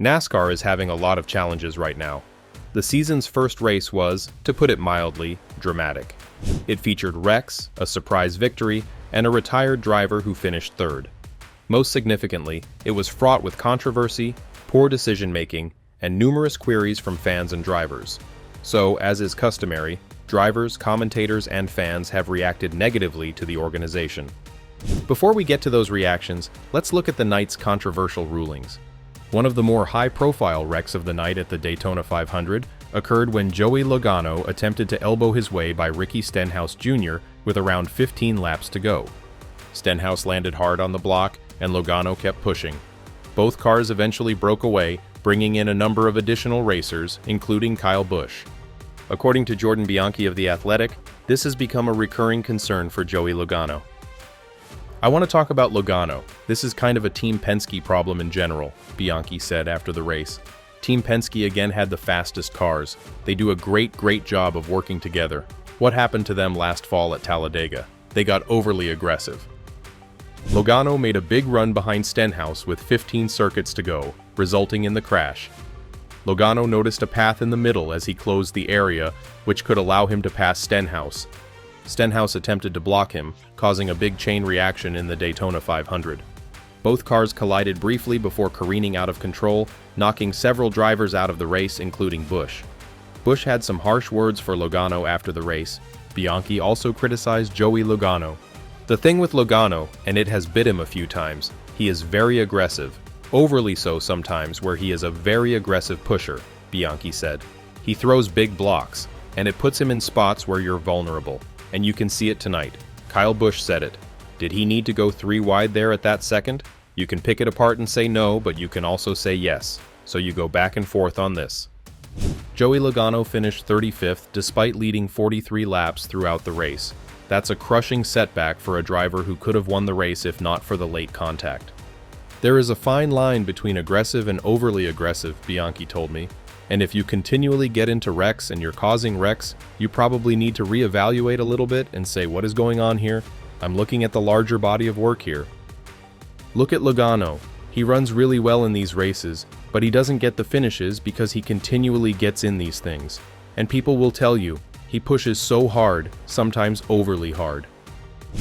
NASCAR is having a lot of challenges right now. The season's first race was, to put it mildly, dramatic. It featured wrecks, a surprise victory, and a retired driver who finished third. Most significantly, it was fraught with controversy, poor decision-making, and numerous queries from fans and drivers. So, as is customary, drivers, commentators, and fans have reacted negatively to the organization. Before we get to those reactions, let's look at the night's controversial rulings. One of the more high-profile wrecks of the night at the Daytona 500 occurred when Joey Logano attempted to elbow his way by Ricky Stenhouse Jr. with around 15 laps to go. Stenhouse landed hard on the block, and Logano kept pushing. Both cars eventually broke away, bringing in a number of additional racers, including Kyle Busch. According to Jordan Bianchi of The Athletic, this has become a recurring concern for Joey Logano. I want to talk about Logano. This is kind of a Team Penske problem in general, Bianchi said after the race. Team Penske again had the fastest cars. They do a great job of working together. What happened to them last fall at Talladega? They got overly aggressive. Logano made a big run behind Stenhouse with 15 circuits to go, resulting in the crash. Logano noticed a path in the middle as he closed the area, which could allow him to pass Stenhouse. Stenhouse attempted to block him, causing a big chain reaction in the Daytona 500. Both cars collided briefly before careening out of control, knocking several drivers out of the race, including Busch. Busch had some harsh words for Logano after the race. Bianchi also criticized Joey Logano. The thing with Logano, and it has bit him a few times, he is very aggressive. Overly so sometimes, where he is a very aggressive pusher, Bianchi said. He throws big blocks, and it puts him in spots where you're vulnerable. And you can see it tonight. Kyle Busch said it. Did he need to go 3 wide there at that second? You can pick it apart and say no, but you can also say yes. So you go back and forth on this. Joey Logano finished 35th despite leading 43 laps throughout the race. That's a crushing setback for a driver who could have won the race if not for the late contact. There is a fine line between aggressive and overly aggressive, Bianchi told me. And if you continually get into wrecks and you're causing wrecks, you probably need to reevaluate a little bit and say, what is going on here? I'm looking at the larger body of work here. Look at Logano. He runs really well in these races, but he doesn't get the finishes because he continually gets in these things. And people will tell you, he pushes so hard, sometimes overly hard.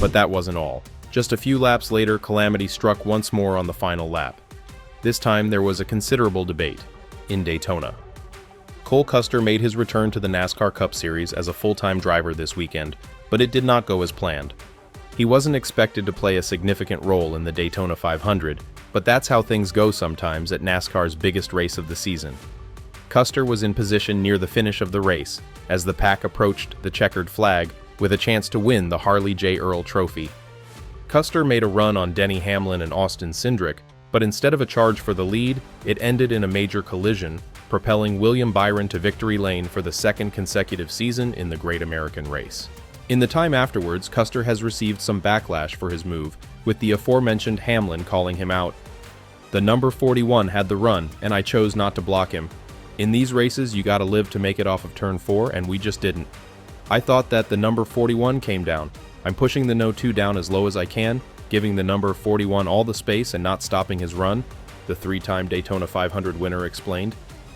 But that wasn't all. Just a few laps later, calamity struck once more on the final lap. This time there was a considerable debate in Daytona. Cole Custer made his return to the NASCAR Cup Series as a full-time driver this weekend, but it did not go as planned. He wasn't expected to play a significant role in the Daytona 500, but that's how things go sometimes at NASCAR's biggest race of the season. Custer was in position near the finish of the race, as the pack approached the checkered flag with a chance to win the Harley J. Earl Trophy. Custer made a run on Denny Hamlin and Austin Cindric, but instead of a charge for the lead, it ended in a major collision, propelling William Byron to victory lane for the second consecutive season in the Great American Race. In the time afterwards, Custer has received some backlash for his move, with the aforementioned Hamlin calling him out. The number 41 had the run, and I chose not to block him. In these races, you gotta live to make it off of turn 4, and we just didn't. I thought that the number 41 came down. I'm pushing the no 2 down as low as I can, giving the number 41 all the space and not stopping his run, the 3-time Daytona 500 winner explained.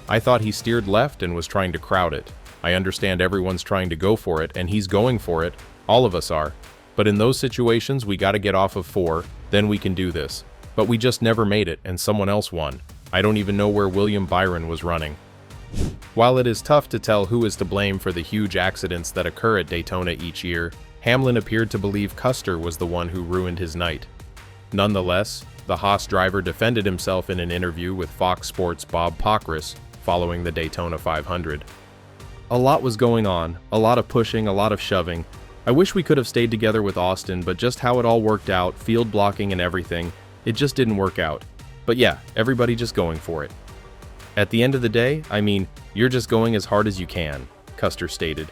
I thought he steered left and was trying to crowd it. I understand everyone's trying to go for it, and he's going for it. All of us are. But in those situations, we gotta get off of 4, then we can do this. But we just never made it, and someone else won. I don't even know where William Byron was running. While it is tough to tell who is to blame for the huge accidents that occur at Daytona each year, Hamlin appeared to believe Custer was the one who ruined his night. Nonetheless, the Haas driver defended himself in an interview with Fox Sports' Bob Pockrass following the Daytona 500. A lot was going on, a lot of pushing, a lot of shoving. I wish we could have stayed together with Austin, but just how it all worked out, field blocking and everything, it just didn't work out. But yeah, everybody just going for it. At the end of the day, I mean, you're just going as hard as you can, Custer stated.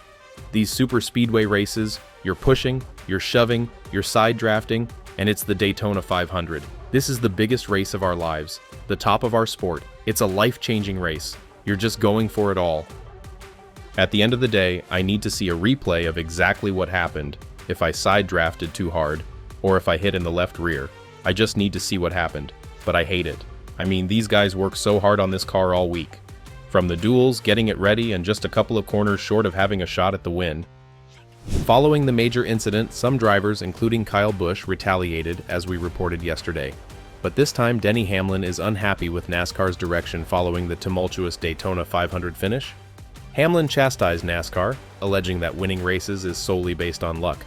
These super speedway races, you're pushing, you're shoving, you're side drafting, and it's the Daytona 500. This is the biggest race of our lives, the top of our sport. It's a life-changing race. You're just going for it all. At the end of the day, I need to see a replay of exactly what happened, if I side drafted too hard, or if I hit in the left rear. I just need to see what happened, but I hate it. I mean, these guys work so hard on this car all week. From the duels, getting it ready, and just a couple of corners short of having a shot at the win. Following the major incident, some drivers, including Kyle Busch, retaliated, as we reported yesterday. But this time, Denny Hamlin is unhappy with NASCAR's direction following the tumultuous Daytona 500 finish. Hamlin chastised NASCAR, alleging that winning races is solely based on luck.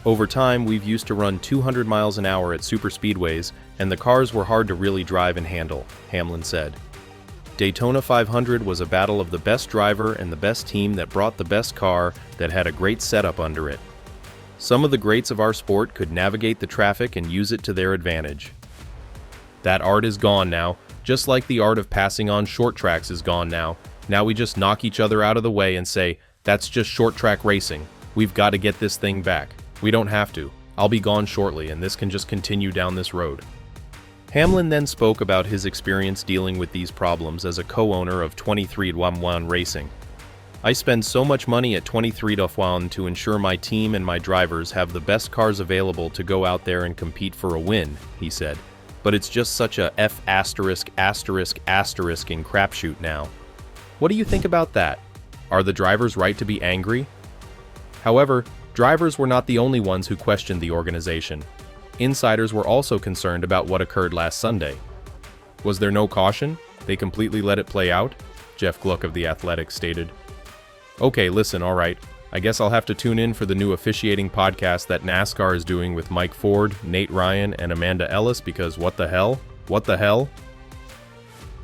Over time, we've used to run 200 miles an hour at superspeedways, and the cars were hard to really drive and handle, Hamlin said. Daytona 500 was a battle of the best driver and the best team that brought the best car that had a great setup under it. Some of the greats of our sport could navigate the traffic and use it to their advantage. That art is gone now, just like the art of passing on short tracks is gone now. Now we just knock each other out of the way and say, that's just short track racing. We've got to get this thing back. We don't have to. I'll be gone shortly, and this can just continue down this road. Hamlin then spoke about his experience dealing with these problems as a co-owner of 23-1 Racing. I spend so much money at 23-1 to ensure my team and my drivers have the best cars available to go out there and compete for a win, he said. But it's just such a in crapshoot now. What do you think about that? Are the drivers right to be angry? However, drivers were not the only ones who questioned the organization. Insiders were also concerned about what occurred last Sunday. Was there no caution? They completely let it play out? Jeff Gluck of The Athletic stated. Okay, listen, alright. I guess I'll have to tune in for the new officiating podcast that NASCAR is doing with Mike Ford, Nate Ryan, and Amanda Ellis because what the hell? What the hell?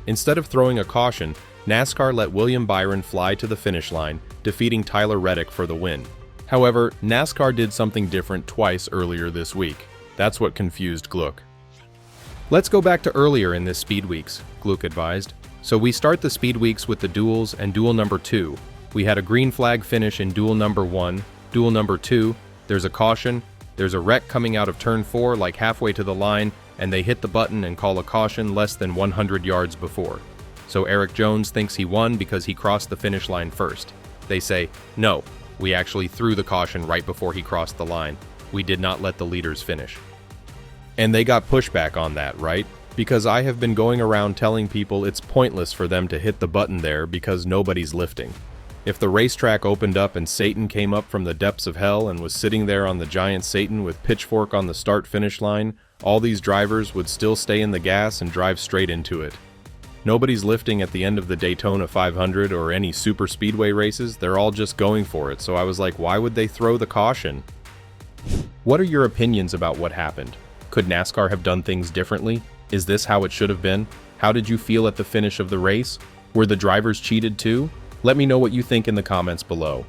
Instead of throwing a caution, NASCAR let William Byron fly to the finish line, defeating Tyler Reddick for the win. However, NASCAR did something different twice earlier this week. That's what confused Gluck. Let's go back to earlier in this Speed Weeks, Gluck advised. So we start the Speed Weeks with the duels and duel number 2. We had a green flag finish in duel number 1, duel number 2, there's a caution, there's a wreck coming out of turn 4 like halfway to the line, and they hit the button and call a caution less than 100 yards before. So Eric Jones thinks he won because he crossed the finish line first. They say, no, we actually threw the caution right before he crossed the line. We did not let the leaders finish. And they got pushback on that, right? Because I have been going around telling people it's pointless for them to hit the button there because nobody's lifting. If the racetrack opened up and Satan came up from the depths of hell and was sitting there on the giant Satan with pitchfork on the start-finish line, all these drivers would still stay in the gas and drive straight into it. Nobody's lifting at the end of the Daytona 500 or any super speedway races, they're all just going for it, so I was like, why would they throw the caution? What are your opinions about what happened? Could NASCAR have done things differently? Is this how it should have been? How did you feel at the finish of the race? Were the drivers cheated too? Let me know what you think in the comments below.